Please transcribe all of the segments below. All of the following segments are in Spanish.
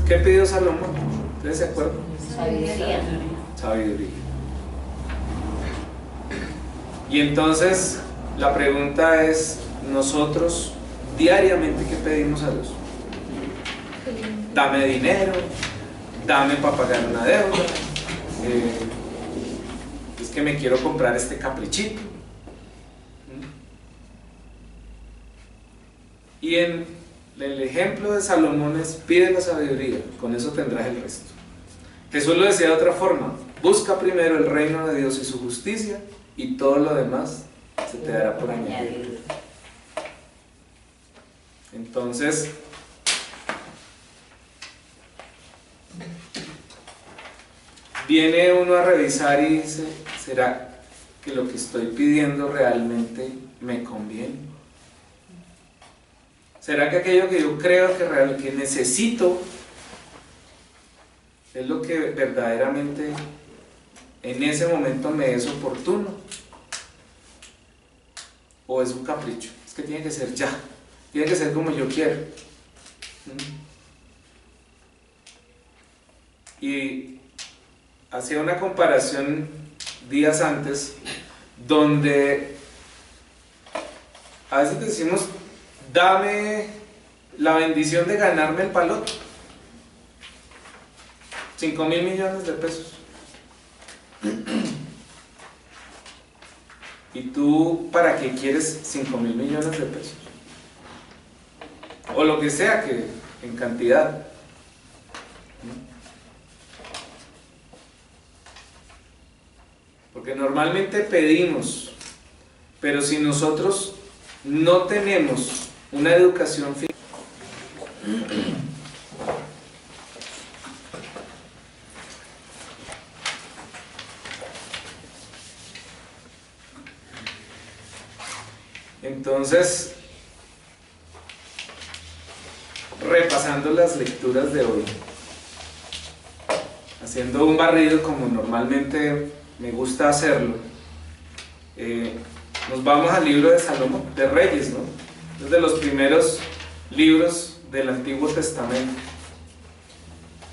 ¿qué pidió Salomón? ¿Ustedes se acuerdan? Sabiduría. Sabiduría. Y entonces la pregunta es, nosotros diariamente, ¿qué pedimos a Dios? Dame dinero, dame para pagar una deuda, es que me quiero comprar este caprichito. Y en el ejemplo de Salomón es, pide la sabiduría, con eso tendrás el resto. Jesús lo decía de otra forma, busca primero el reino de Dios y su justicia, y todo lo demás se te dará por añadidura. Entonces, viene uno a revisar y dice, ¿será que lo que estoy pidiendo realmente me conviene? ¿Será que aquello que yo creo que necesito es lo que verdaderamente en ese momento me es oportuno? ¿O es un capricho? Es que tiene que ser ya, tiene que ser como yo quiero. Y hacía una comparación días antes, donde a veces decimos, dame la bendición de ganarme el paloto, 5.000 millones de pesos. ¿Y tú para qué quieres 5.000 millones de pesos? O lo que sea que en cantidad. Porque normalmente pedimos, pero si nosotros no tenemos una educación financiera, entonces, repasando las lecturas de hoy, haciendo un barrido como normalmente me gusta hacerlo, nos vamos al libro de Salomón, de Reyes, ¿no? Es de los primeros libros del Antiguo Testamento.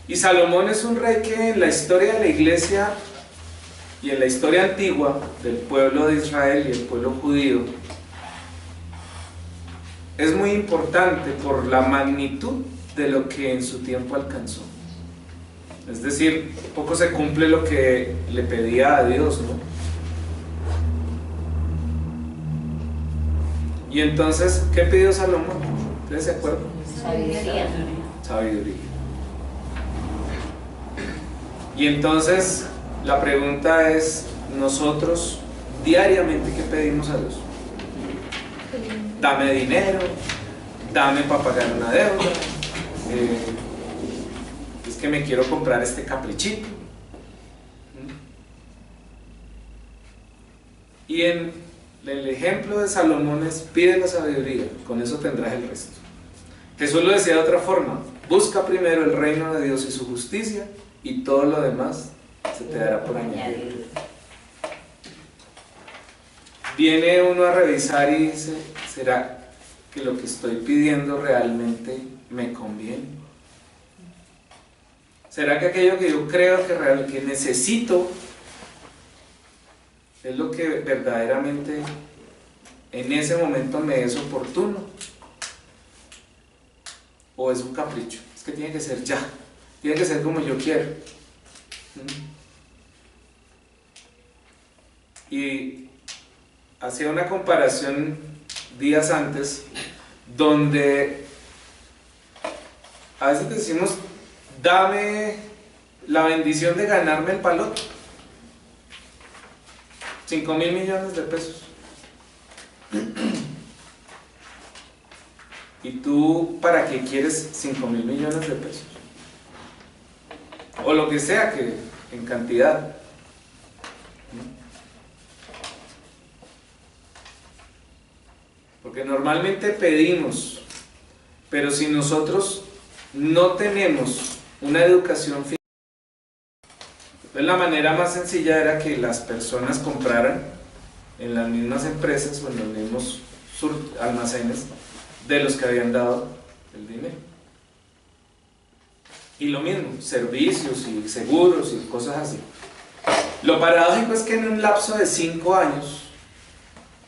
Y Salomón es un rey que en la historia de la iglesia y en la historia antigua del pueblo de Israel y el pueblo judío es muy importante por la magnitud de lo que en su tiempo alcanzó. Es decir, poco se cumple lo que le pedía a Dios, ¿no? Y entonces, ¿qué pidió Salomón? ¿Ustedes se acuerdan? Sabiduría. Sabiduría. Y entonces, la pregunta es, nosotros diariamente, ¿qué pedimos a Dios? Dame dinero, dame para pagar una deuda, es que me quiero comprar este caprichito. Y en el ejemplo de Salomón es, pide la sabiduría, con eso tendrás el resto. Jesús lo decía de otra forma, busca primero el reino de Dios y su justicia, y todo lo demás se te dará por añadidura. Viene uno a revisar y dice, ¿será que lo que estoy pidiendo realmente me conviene? ¿Será que aquello que yo creo que necesito es lo que verdaderamente en ese momento me es oportuno? ¿O es un capricho? Es que tiene que ser ya, tiene que ser como yo quiero. Y hacía una comparación días antes, donde a veces decimos, dame la bendición de ganarme el paloto, 5.000 millones de pesos. ¿Y tú para qué quieres 5.000 millones de pesos? O lo que sea que en cantidad. Porque normalmente pedimos, pero si nosotros no tenemos una educación financiera, pues la manera más sencilla era que las personas compraran en las mismas empresas o en los mismos almacenes de los que habían dado el dinero. Y lo mismo, servicios y seguros y cosas así. Lo paradójico es que en un lapso de 5 años,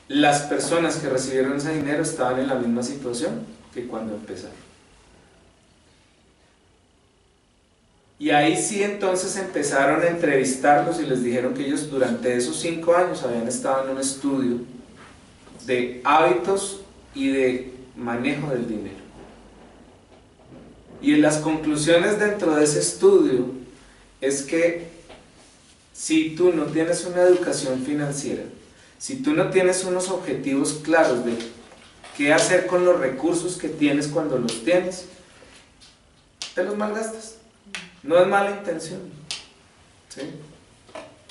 las personas que recibieron ese dinero estaban en la misma situación que cuando empezaron. Y ahí sí entonces empezaron a entrevistarlos y les dijeron que ellos durante esos 5 años habían estado en un estudio de hábitos y de manejo del dinero. Y en las conclusiones dentro de ese estudio es que si tú no tienes una educación financiera, si tú no tienes unos objetivos claros de qué hacer con los recursos que tienes cuando los tienes, te los malgastas. No es mala intención, ¿sí?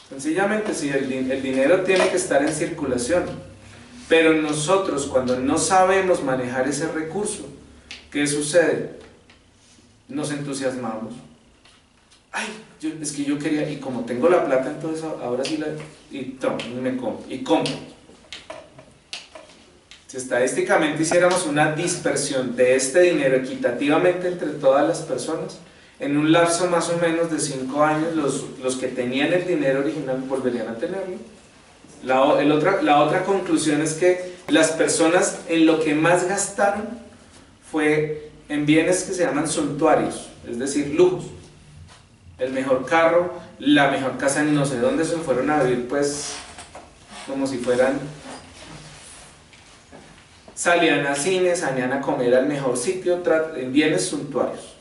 Sencillamente, sí, el dinero tiene que estar en circulación, pero nosotros cuando no sabemos manejar ese recurso, ¿qué sucede? Nos entusiasmamos. Ay, es que yo quería, y como tengo la plata, entonces ahora sí y compro. Si estadísticamente hiciéramos una dispersión de este dinero equitativamente entre todas las personas, en un lapso más o menos de 5 años, los que tenían el dinero original volverían a tenerlo. La otra conclusión es que las personas en lo que más gastaron fue en bienes que se llaman suntuarios, es decir, lujos. El mejor carro, la mejor casa en no sé dónde, se fueron a vivir pues como si fueran, salían a cine, salían a comer al mejor sitio, en bienes suntuarios.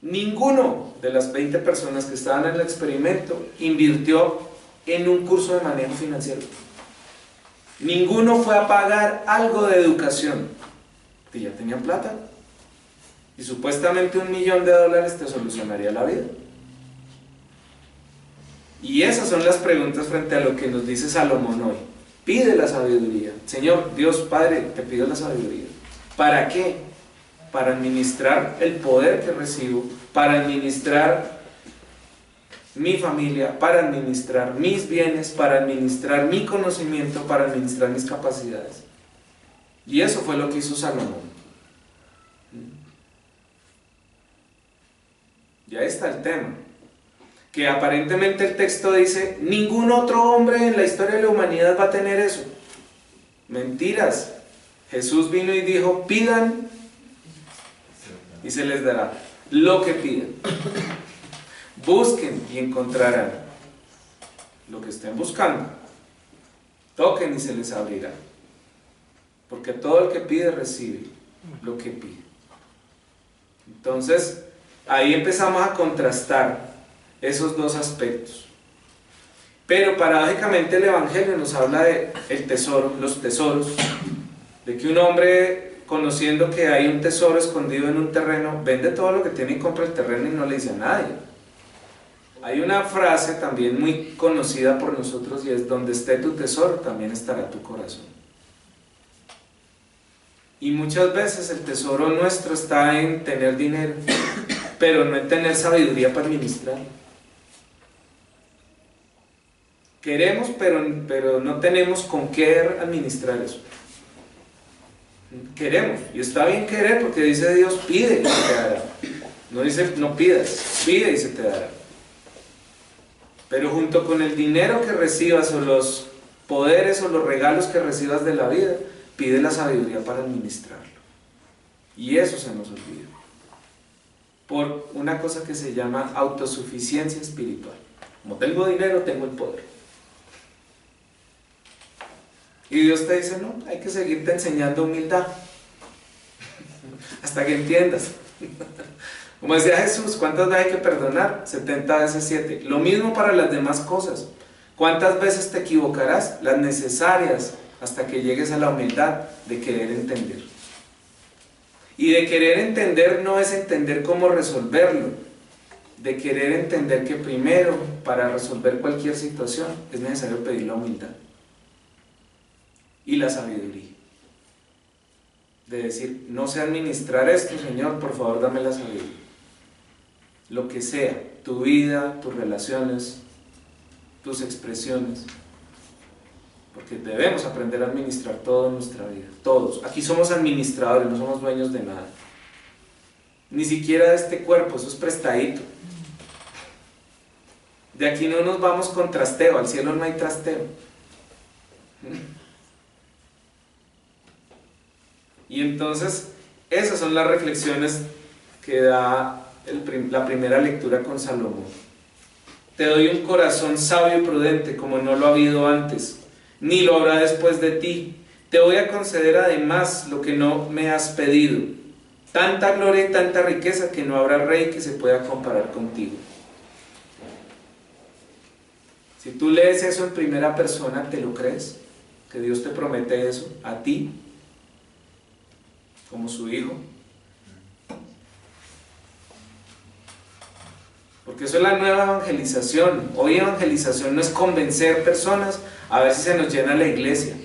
Ninguno de las 20 personas que estaban en el experimento invirtió en un curso de manejo financiero. Ninguno fue a pagar algo de educación, que ya tenían plata. Y supuestamente $1.000.000 te solucionaría la vida. Y esas son las preguntas frente a lo que nos dice Salomón hoy. Pide la sabiduría. Señor, Dios Padre, te pido la sabiduría. ¿Para qué? Para administrar el poder que recibo, para administrar mi familia, para administrar mis bienes, para administrar mi conocimiento, para administrar mis capacidades. Y eso fue lo que hizo Salomón. Y ahí está el tema. Que aparentemente el texto dice, ningún otro hombre en la historia de la humanidad va a tener eso. Mentiras. Jesús vino y dijo, pidan y se les dará lo que pidan. Busquen y encontrarán lo que estén buscando. Toquen y se les abrirá. Porque todo el que pide recibe lo que pide. Entonces, ahí empezamos a contrastar esos dos aspectos. Pero paradójicamente el Evangelio nos habla de el tesoro, los tesoros, de que un hombre, conociendo que hay un tesoro escondido en un terreno, vende todo lo que tiene y compra el terreno y no le dice a nadie. Hay una frase también muy conocida por nosotros y es, donde esté tu tesoro, también estará tu corazón. Y muchas veces el tesoro nuestro está en tener dinero, pero no en tener sabiduría para administrar. Queremos, pero no tenemos con qué administrar eso. Queremos, y está bien querer, porque dice Dios, pide y se te dará. No dice no pidas, pide y se te dará. Pero junto con el dinero que recibas, o los poderes o los regalos que recibas de la vida, pide la sabiduría para administrarlo. Y eso se nos olvida. Por una cosa que se llama autosuficiencia espiritual. Como tengo dinero, tengo el poder. Y Dios te dice, no, hay que seguirte enseñando humildad hasta que entiendas. Como decía Jesús, ¿cuántas veces hay que perdonar? 70 veces 7. Lo mismo para las demás cosas. ¿Cuántas veces te equivocarás? Las necesarias hasta que llegues a la humildad de querer entender. Y de querer entender no es entender cómo resolverlo. De querer entender que primero, para resolver cualquier situación, es necesario pedir la humildad. Y la sabiduría. De decir, no sé administrar esto, Señor, por favor dame la sabiduría. Lo que sea, tu vida, tus relaciones, tus expresiones. Porque debemos aprender a administrar todo en nuestra vida. Todos. Aquí somos administradores, no somos dueños de nada. ni siquiera de este cuerpo, eso es prestadito. De aquí no nos vamos con trasteo, al cielo no hay trasteo. Y entonces, esas son las reflexiones que da la primera lectura con Salomón. Te doy un corazón sabio y prudente como no lo ha habido antes, ni lo habrá después de ti. Te voy a conceder además lo que no me has pedido, tanta gloria y tanta riqueza que no habrá rey que se pueda comparar contigo. Si tú lees eso en primera persona, ¿te lo crees? ¿Que Dios te promete eso a ti, como su hijo? Porque eso es la nueva evangelización. Hoy evangelización no es convencer personas a ver si se nos llena la iglesia.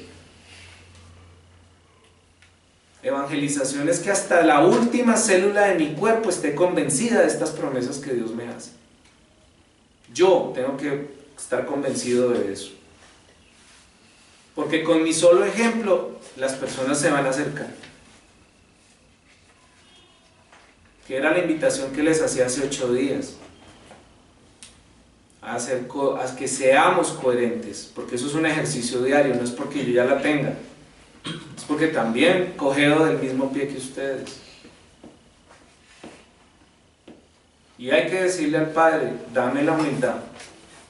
Evangelización es que hasta la última célula de mi cuerpo esté convencida de estas promesas que Dios me hace. Yo tengo que estar convencido de eso. Porque con mi solo ejemplo, las personas se van a acercar. Que era la invitación que les hacía hace 8 días. A que seamos coherentes, porque eso es un ejercicio diario, no es porque yo ya la tenga, es porque también cogeo del mismo pie que ustedes. Y hay que decirle al Padre, dame la humildad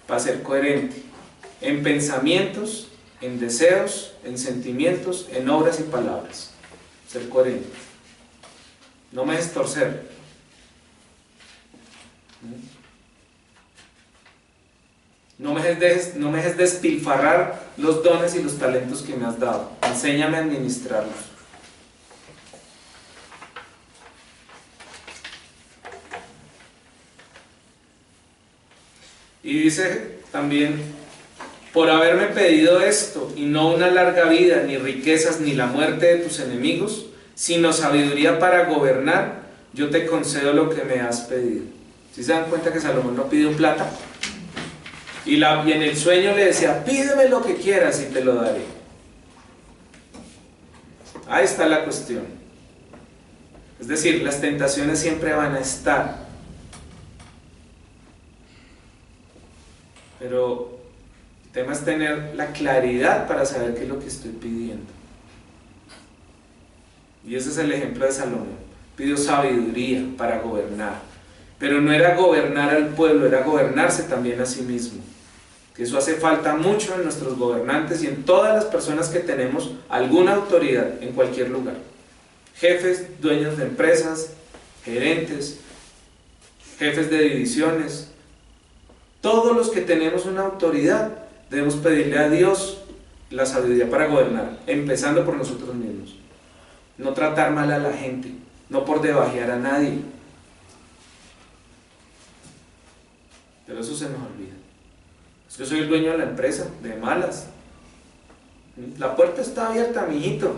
para ser coherente en pensamientos, en deseos, en sentimientos, en obras y palabras. Ser coherente. No me dejes torcer. No me dejes despilfarrar los dones y los talentos que me has dado. Enséñame a administrarlos. Y dice también, por haberme pedido esto, y no una larga vida, ni riquezas, ni la muerte de tus enemigos, sino sabiduría para gobernar, yo te concedo lo que me has pedido. ¿Sí se dan cuenta que Salomón no pidió plata? Y en el sueño le decía, pídeme lo que quieras y te lo daré. Ahí está la cuestión. Es decir, las tentaciones siempre van a estar. Pero el tema es tener la claridad para saber qué es lo que estoy pidiendo. Y ese es el ejemplo de Salomón. Pidió sabiduría para gobernar. Pero no era gobernar al pueblo, era gobernarse también a sí mismo. Que eso hace falta mucho en nuestros gobernantes y en todas las personas que tenemos alguna autoridad en cualquier lugar. Jefes, dueños de empresas, gerentes, jefes de divisiones. Todos los que tenemos una autoridad debemos pedirle a Dios la sabiduría para gobernar, empezando por nosotros mismos. No tratar mal a la gente, no por debajear a nadie. Pero eso se nos olvida. Yo soy el dueño de la empresa, de malas. La puerta está abierta, mijito.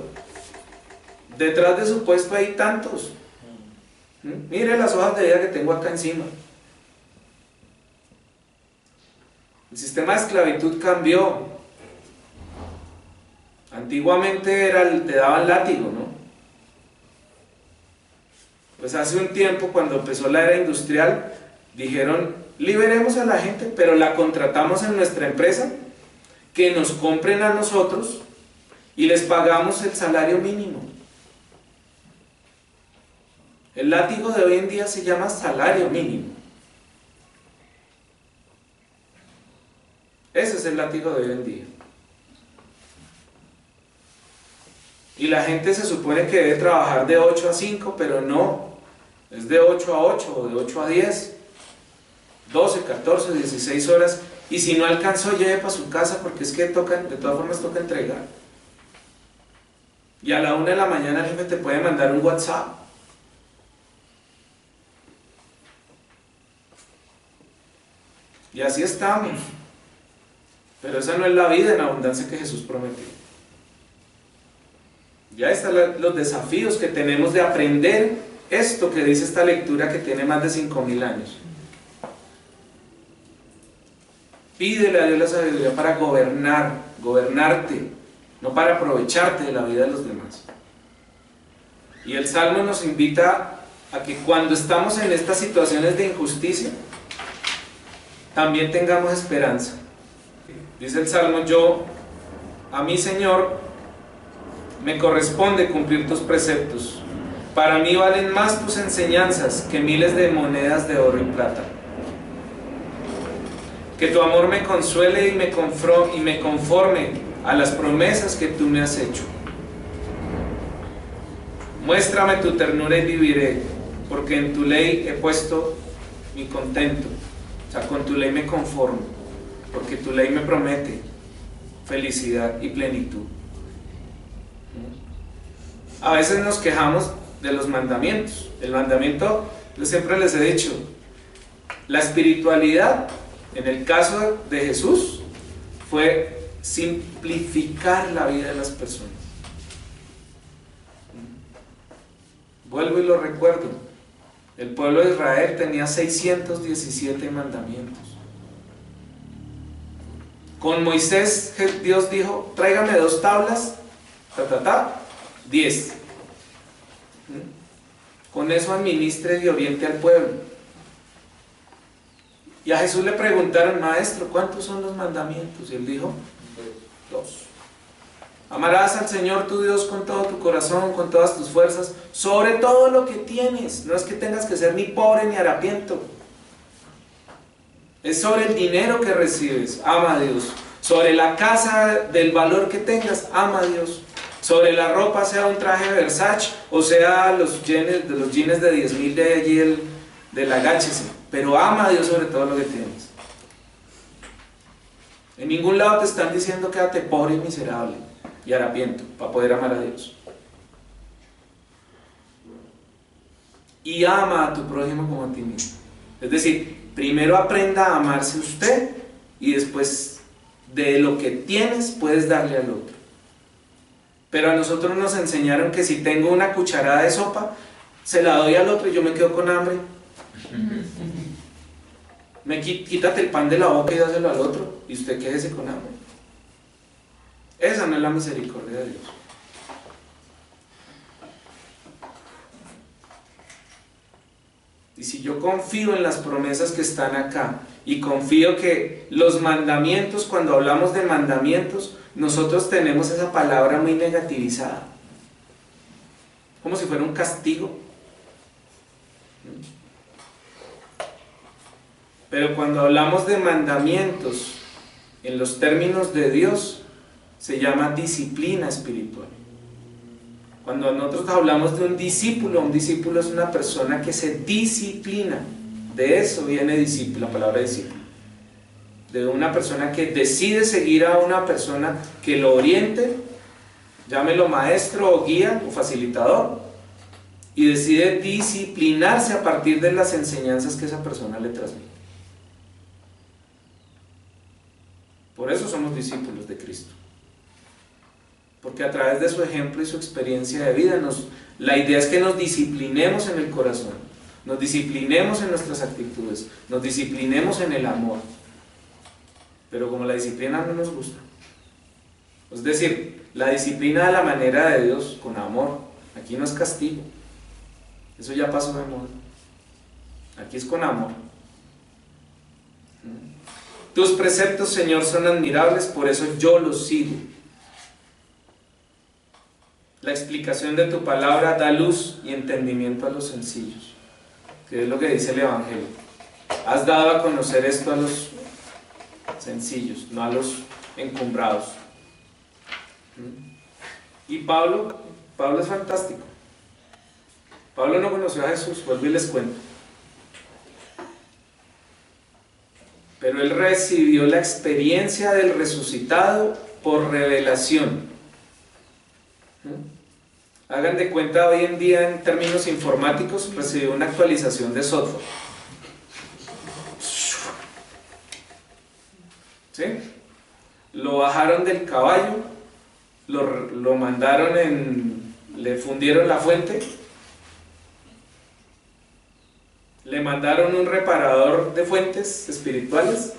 Detrás de su puesto hay tantos. Mire las hojas de vida que tengo acá encima. El sistema de esclavitud cambió. Antiguamente te daban látigo, ¿no? Pues hace un tiempo, cuando empezó la era industrial, dijeron, liberemos a la gente, pero la contratamos en nuestra empresa, que nos compren a nosotros y les pagamos el salario mínimo. El látigo de hoy en día se llama salario mínimo. Ese es el látigo de hoy en día. Y la gente se supone que debe trabajar de 8 a 5, pero no. Es de 8 a 8 o de 8 a 10. 12, 14, 16 horas. Y si no alcanzó, lleve para su casa, porque es que de todas formas toca entregar. Y a la 1 de la mañana el jefe te puede mandar un WhatsApp. Y así estamos. Pero esa no es la vida en abundancia que Jesús prometió. Ya están los desafíos que tenemos de aprender esto que dice esta lectura que tiene más de 5000 años. Pídele a Dios la sabiduría para gobernarte, no para aprovecharte de la vida de los demás. Y el Salmo nos invita a que cuando estamos en estas situaciones de injusticia, también tengamos esperanza. Dice el Salmo: a mí, Señor, me corresponde cumplir tus preceptos. Para mí valen más tus enseñanzas que miles de monedas de oro y plata. Que tu amor me consuele y me conforme a las promesas que tú me has hecho. Muéstrame tu ternura y viviré, porque en tu ley he puesto mi contento. O sea, con tu ley me conformo, porque tu ley me promete felicidad y plenitud. A veces nos quejamos de los mandamientos. El mandamiento, yo siempre les he dicho, la espiritualidad, en el caso de Jesús, fue simplificar la vida de las personas. Vuelvo y lo recuerdo. El pueblo de Israel tenía 617 mandamientos. Con Moisés, Dios dijo: tráigame 2 tablas, 10. Con eso administre y oriente al pueblo. Y a Jesús le preguntaron: maestro, ¿cuántos son los mandamientos? Y él dijo: 2. Amarás al Señor tu Dios con todo tu corazón, con todas tus fuerzas, sobre todo lo que tienes. No es que tengas que ser ni pobre ni harapiento. Es sobre el dinero que recibes, ama a Dios. Sobre la casa, del valor que tengas, ama a Dios. Sobre la ropa, sea un traje Versace o sea los jeans de 10,000 de allí del Agáchese, pero ama a Dios sobre todo lo que tienes. En ningún lado te están diciendo quédate pobre y miserable y harapiento para poder amar a Dios. Y ama a tu prójimo como a ti mismo. Es decir, primero aprenda a amarse usted y después de lo que tienes puedes darle al otro. Pero a nosotros nos enseñaron que si tengo una cucharada de sopa, se la doy al otro y yo me quedo con hambre. Quítate el pan de la boca y dáselo al otro y usted quédese con hambre. Esa no es la misericordia de Dios. Y si yo confío en las promesas que están acá y confío que los mandamientos, cuando hablamos de mandamientos, nosotros tenemos esa palabra muy negativizada, como si fuera un castigo. Pero cuando hablamos de mandamientos en los términos de Dios, se llama disciplina espiritual. Cuando nosotros hablamos de un discípulo es una persona que se disciplina. De eso viene discípulo, la palabra discípulo. De una persona que decide seguir a una persona que lo oriente, llámelo maestro o guía o facilitador, y decide disciplinarse a partir de las enseñanzas que esa persona le transmite. Por eso somos discípulos de Cristo. Porque a través de su ejemplo y su experiencia de vida, la idea es que nos disciplinemos en el corazón, nos disciplinemos en nuestras actitudes, nos disciplinemos en el amor. Pero como la disciplina no nos gusta, es decir, la disciplina a la manera de Dios, con amor, aquí no es castigo, eso ya pasó de moda, aquí es con amor. Tus preceptos, Señor, son admirables, por eso yo los sigo. La explicación de tu palabra da luz y entendimiento a los sencillos, que es lo que dice el Evangelio. Has dado a conocer esto a los sencillos, no a los encumbrados. Y Pablo es fantástico. Pablo no conoció a Jesús, vuelvo y les cuento. Pero él recibió la experiencia del resucitado por revelación. Hagan de cuenta, hoy en día en términos informáticos recibió una actualización de software. ¿Sí? Lo bajaron del caballo, lo mandaron le fundieron la fuente, le mandaron un reparador de fuentes espirituales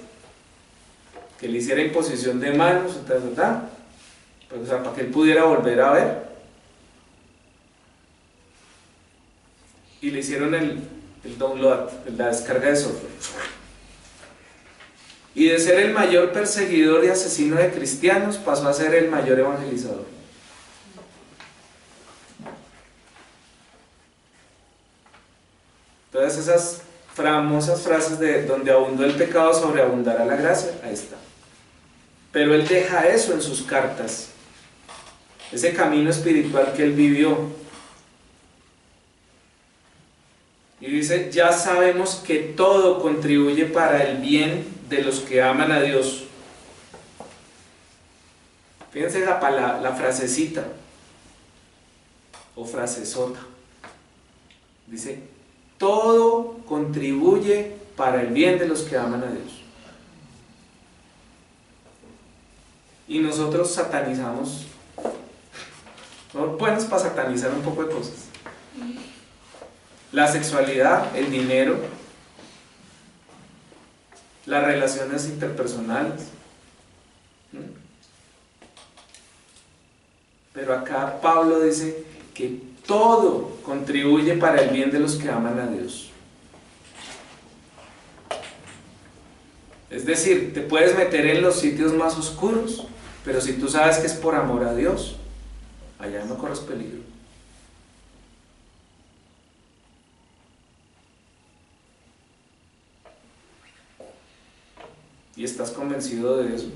que le hiciera imposición de manos, pues, o sea, para que él pudiera volver a ver. y le hicieron el download, la descarga de software. Y de ser el mayor perseguidor y asesino de cristianos, pasó a ser el mayor evangelizador. Todas esas famosas frases de donde abundó el pecado, sobreabundará la gracia, ahí está. Pero él deja eso en sus cartas, ese camino espiritual que él vivió. Y dice, ya sabemos que todo contribuye para el bien de los que aman a Dios. Fíjense la frasecita, o frasesota. Dice, todo contribuye para el bien de los que aman a Dios. Y nosotros satanizamos, somos buenos para satanizar un poco de cosas. La sexualidad, el dinero, las relaciones interpersonales. Pero acá Pablo dice que todo contribuye para el bien de los que aman a Dios. Es decir, te puedes meter en los sitios más oscuros, pero si tú sabes que es por amor a Dios, allá no corres peligro. ¿Y estás convencido de eso?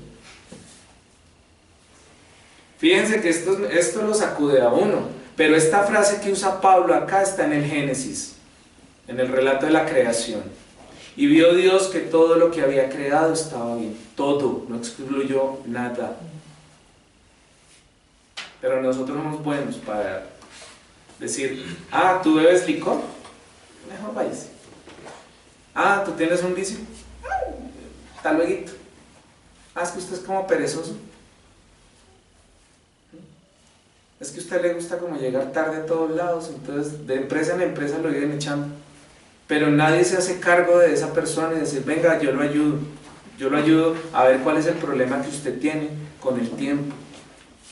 Fíjense que esto lo sacude a uno, pero esta frase que usa Pablo acá está en el Génesis, en el relato de la creación. Y vio Dios que todo lo que había creado estaba bien, todo, no excluyó nada. Pero nosotros somos buenos para decir, tú bebes licor, mejor váyase. Tú tienes un vicio, hasta luego. Es que usted es como perezoso. Es que a usted le gusta como llegar tarde a todos lados, entonces de empresa en empresa lo viven echando. Pero nadie se hace cargo de esa persona y decir, venga, yo lo ayudo a ver cuál es el problema que usted tiene con el tiempo.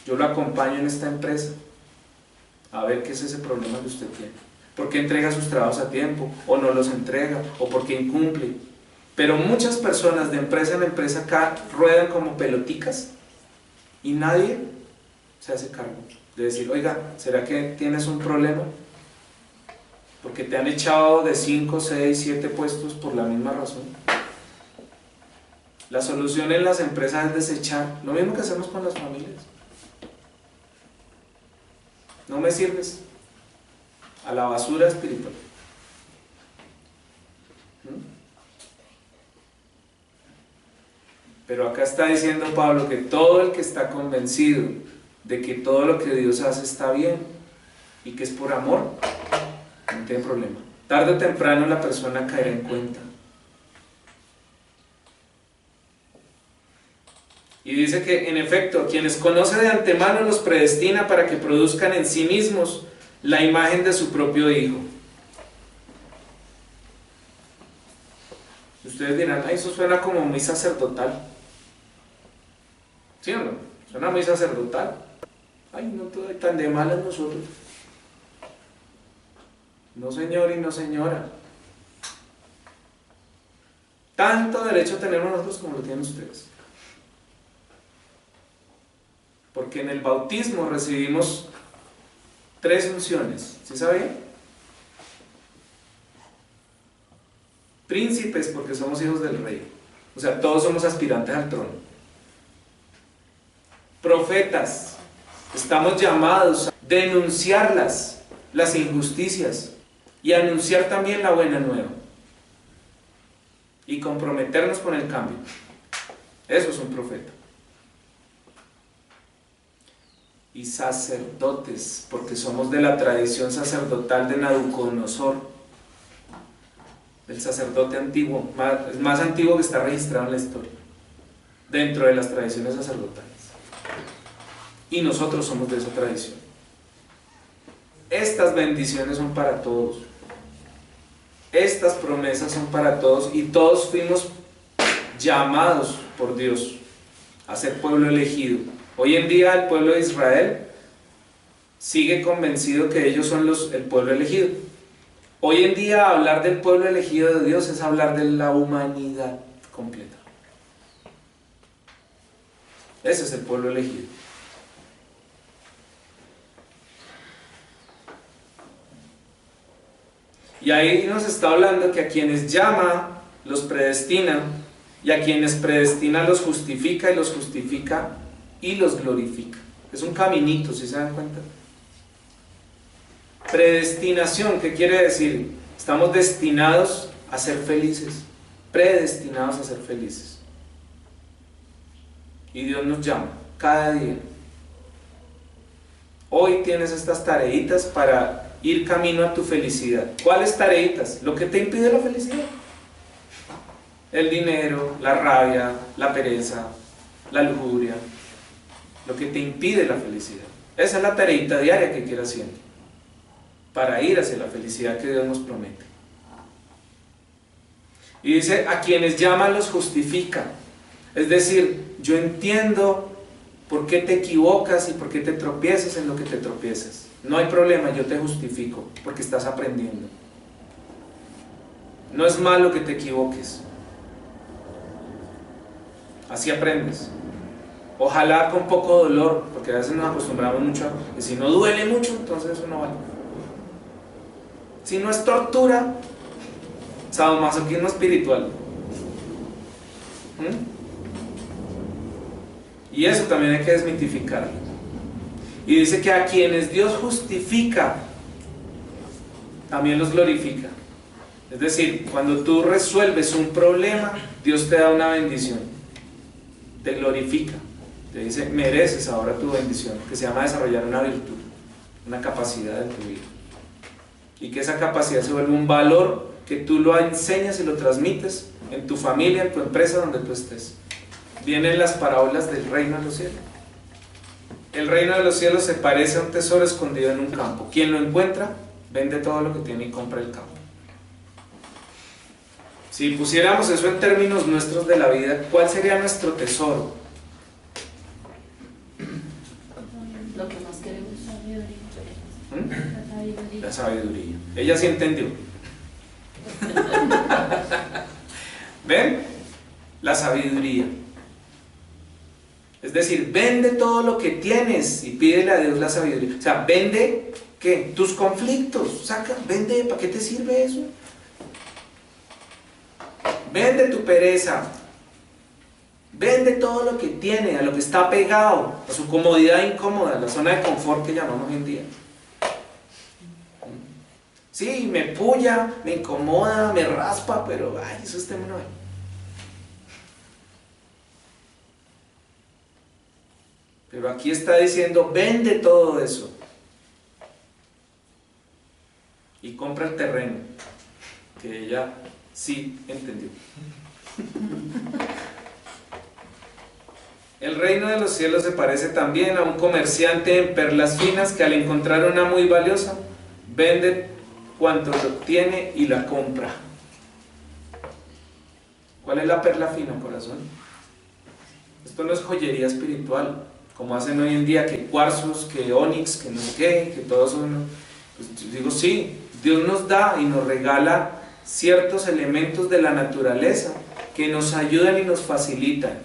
Yo lo acompaño en esta empresa a ver qué es ese problema que usted tiene. ¿Por qué entrega sus trabajos a tiempo? ¿O no los entrega? ¿O por qué incumple? Pero muchas personas de empresa en empresa acá ruedan como peloticas y nadie se hace cargo de decir, oiga, ¿será que tienes un problema? Porque te han echado de 5, 6, 7 puestos por la misma razón. La solución en las empresas es desechar, lo mismo que hacemos con las familias. No me sirves, a la basura espiritual. Pero acá está diciendo Pablo que todo el que está convencido de que todo lo que Dios hace está bien y que es por amor, no tiene problema. Tarde o temprano la persona caerá en cuenta. Y dice que en efecto, quienes conoce de antemano los predestina para que produzcan en sí mismos la imagen de su propio Hijo. Ustedes dirán, eso suena como muy sacerdotal. ¿Sí o no? Suena muy sacerdotal. No todo tan de malas nosotros. No señor y no señora. Tanto derecho tenemos nosotros como lo tienen ustedes. Porque en el bautismo recibimos 3 unciones. ¿Sí sabían? Príncipes porque somos hijos del rey. O sea, todos somos aspirantes al trono. Profetas. Estamos llamados a denunciar las injusticias y anunciar también la buena nueva. Y comprometernos con el cambio. Eso es un profeta. Y sacerdotes, porque somos de la tradición sacerdotal de Nabucodonosor, el sacerdote antiguo, más antiguo que está registrado en la historia, dentro de las tradiciones sacerdotales. Y nosotros somos de esa tradición. Estas bendiciones son para todos. Estas promesas son para todos y todos fuimos llamados por Dios a ser pueblo elegido. Hoy en día el pueblo de Israel sigue convencido que ellos son el pueblo elegido. Hoy en día hablar del pueblo elegido de Dios es hablar de la humanidad completa. Ese es el pueblo elegido. Y ahí nos está hablando que a quienes llama los predestina, y a quienes predestina los justifica, y los justifica y los glorifica. Es un caminito, ¿sí se dan cuenta? Predestinación, ¿qué quiere decir? Estamos destinados a ser felices, predestinados a ser felices. Y Dios nos llama cada día. Hoy tienes estas tareitas para ir camino a tu felicidad. ¿Cuáles tareitas? Lo que te impide la felicidad. El dinero, la rabia, la pereza, la lujuria. Lo que te impide la felicidad. Esa es la tareita diaria que quiero hacer para ir hacia la felicidad que Dios nos promete. Y dice, a quienes llama los justifica. Es decir, yo entiendo por qué te equivocas y por qué te tropiezas en lo que te tropiezas. No hay problema, yo te justifico, porque estás aprendiendo. No es malo que te equivoques. Así aprendes. Ojalá con poco dolor, porque a veces nos acostumbramos mucho a que si no duele mucho, entonces eso no vale. Si no es tortura, sadomasoquismo espiritual. Y eso también hay que desmitificarlo. Y dice que a quienes Dios justifica, también los glorifica. Es decir, cuando tú resuelves un problema, Dios te da una bendición, te glorifica, te dice, mereces ahora tu bendición, que se llama desarrollar una virtud, una capacidad en tu vida. Y que esa capacidad se vuelve un valor que tú lo enseñas y lo transmites en tu familia, en tu empresa, donde tú estés. Vienen las parábolas del reino de los cielos. El reino de los cielos se parece a un tesoro escondido en un campo. Quien lo encuentra, vende todo lo que tiene y compra el campo. Si pusiéramos eso en términos nuestros de la vida, ¿cuál sería nuestro tesoro? Lo que más queremos. La sabiduría. Ella sí entendió. ¿Ven? La sabiduría. Es decir, vende todo lo que tienes y pídele a Dios la sabiduría. O sea, vende, ¿qué? Tus conflictos. Saca, vende, ¿para qué te sirve eso? Vende tu pereza. Vende todo lo que tiene, a lo que está pegado, a su comodidad incómoda, la zona de confort que llamamos hoy en día. Sí, me puya, me incomoda, me raspa, pero ay, eso es tema. Pero aquí está diciendo, vende todo eso y compra el terreno, que ella sí entendió. El reino de los cielos se parece también a un comerciante en perlas finas que al encontrar una muy valiosa, vende cuanto lo tiene y la compra. ¿Cuál es la perla fina, corazón? Esto no es joyería espiritual, como hacen hoy en día, que cuarzos, que onix, que no sé qué, que todos son... Pues digo, sí, Dios nos da y nos regala ciertos elementos de la naturaleza que nos ayudan y nos facilitan,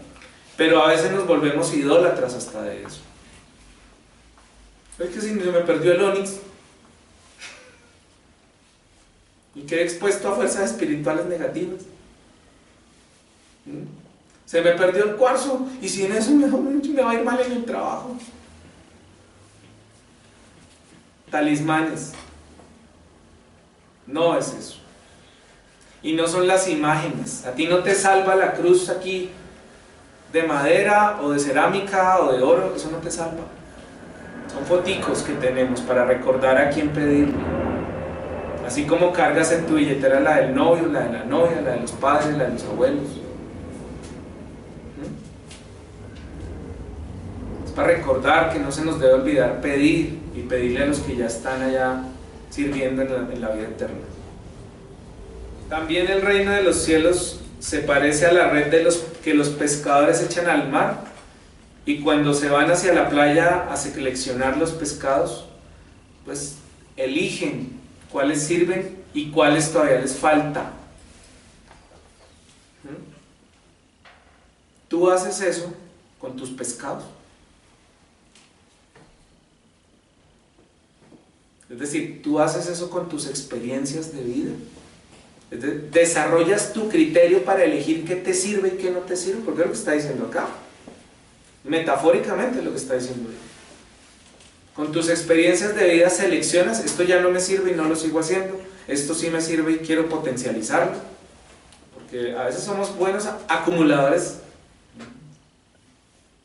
pero a veces nos volvemos idólatras hasta de eso. Es que si me perdió el onix y quedé expuesto a fuerzas espirituales negativas. Se me perdió el cuarzo y sin eso me va a ir mal en el trabajo. Talismanes. No es eso. Y no son las imágenes. A ti no te salva la cruz aquí de madera o de cerámica o de oro. Eso no te salva. Son foticos que tenemos para recordar a quién pedirle. Así como cargas en tu billetera la del novio, la de la novia, la de los padres, la de los abuelos. Es para recordar que no se nos debe olvidar pedir y pedirle a los que ya están allá sirviendo en la vida eterna. También el reino de los cielos se parece a la red que los pescadores echan al mar y cuando se van hacia la playa a seleccionar los pescados, pues eligen cuáles sirven y cuáles todavía les falta. Tú haces eso con tus pescados. Es decir, tú haces eso con tus experiencias de vida. Desarrollas tu criterio para elegir qué te sirve y qué no te sirve, porque es lo que está diciendo acá. Metafóricamente es lo que está diciendo. Con tus experiencias de vida seleccionas, esto ya no me sirve y no lo sigo haciendo, esto sí me sirve y quiero potencializarlo. Porque a veces somos buenos acumuladores,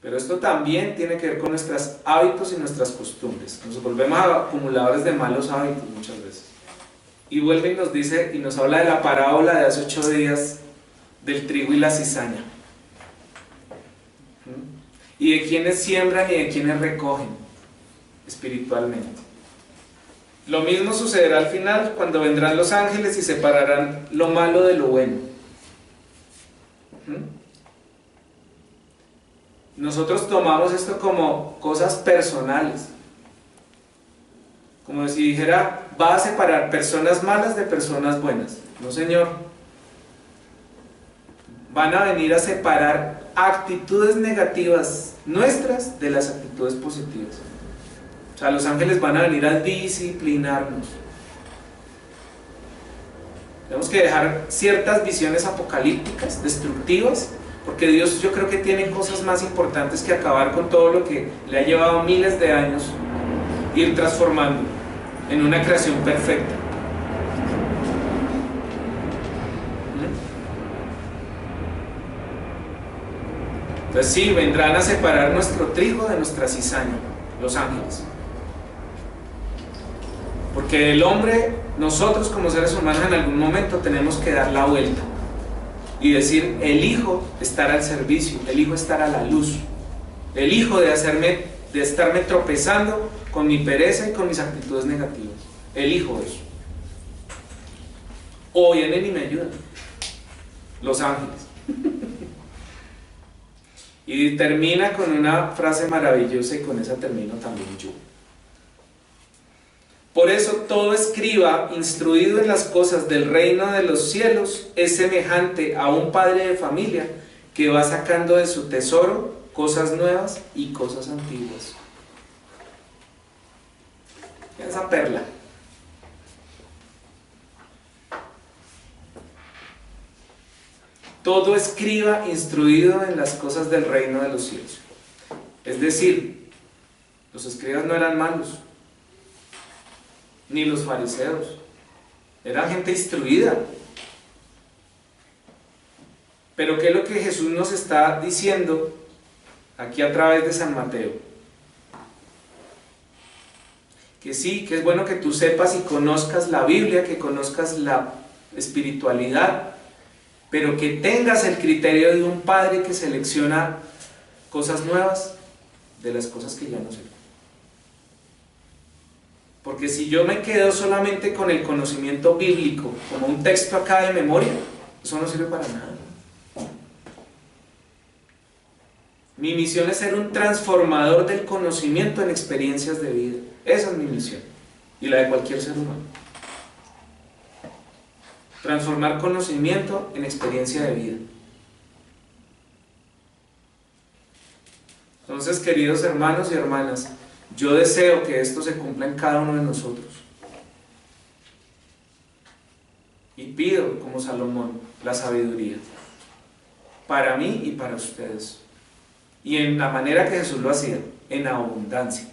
pero esto también tiene que ver con nuestros hábitos y nuestras costumbres. Nos volvemos acumuladores de malos hábitos muchas veces. Y vuelve y nos dice, y nos habla de la parábola de hace 8 días del trigo y la cizaña. Y de quienes siembran y de quienes recogen espiritualmente. Lo mismo sucederá al final, cuando vendrán los ángeles y separarán lo malo de lo bueno. Nosotros tomamos esto como cosas personales. Como si dijera, va a separar personas malas de personas buenas. No, señor. Van a venir a separar actitudes negativas nuestras de las actitudes positivas. O sea, los ángeles van a venir a disciplinarnos. Tenemos que dejar ciertas visiones apocalípticas, destructivas, porque Dios, yo creo que tiene cosas más importantes que acabar con todo lo que le ha llevado miles de años ir transformando en una creación perfecta. Entonces sí, vendrán a separar nuestro trigo de nuestra cizaña, los ángeles. Porque el hombre, nosotros como seres humanos en algún momento tenemos que dar la vuelta y decir, elijo estar al servicio, elijo estar a la luz, elijo de estarme tropezando con mi pereza y con mis actitudes negativas. Elijo eso. O vienen y me ayudan los ángeles. Y termina con una frase maravillosa, y con esa termino también yo. Por eso todo escriba instruido en las cosas del reino de los cielos es semejante a un padre de familia que va sacando de su tesoro cosas nuevas y cosas antiguas. Esa perla. Todo escriba instruido en las cosas del reino de los cielos. Es decir, los escribas no eran malos, ni los fariseos. Eran gente instruida. Pero ¿qué es lo que Jesús nos está diciendo aquí a través de San Mateo? Que sí, que es bueno que tú sepas y conozcas la Biblia, que conozcas la espiritualidad, pero que tengas el criterio de un padre que selecciona cosas nuevas de las cosas que ya no sirven. Porque si yo me quedo solamente con el conocimiento bíblico, como un texto acá de memoria, eso no sirve para nada. Mi misión es ser un transformador del conocimiento en experiencias de vida. Esa es mi misión, y la de cualquier ser humano. Transformar conocimiento en experiencia de vida. Entonces, queridos hermanos y hermanas, yo deseo que esto se cumpla en cada uno de nosotros. Y pido, como Salomón, la sabiduría para mí y para ustedes. Y en la manera que Jesús lo hacía, en abundancia.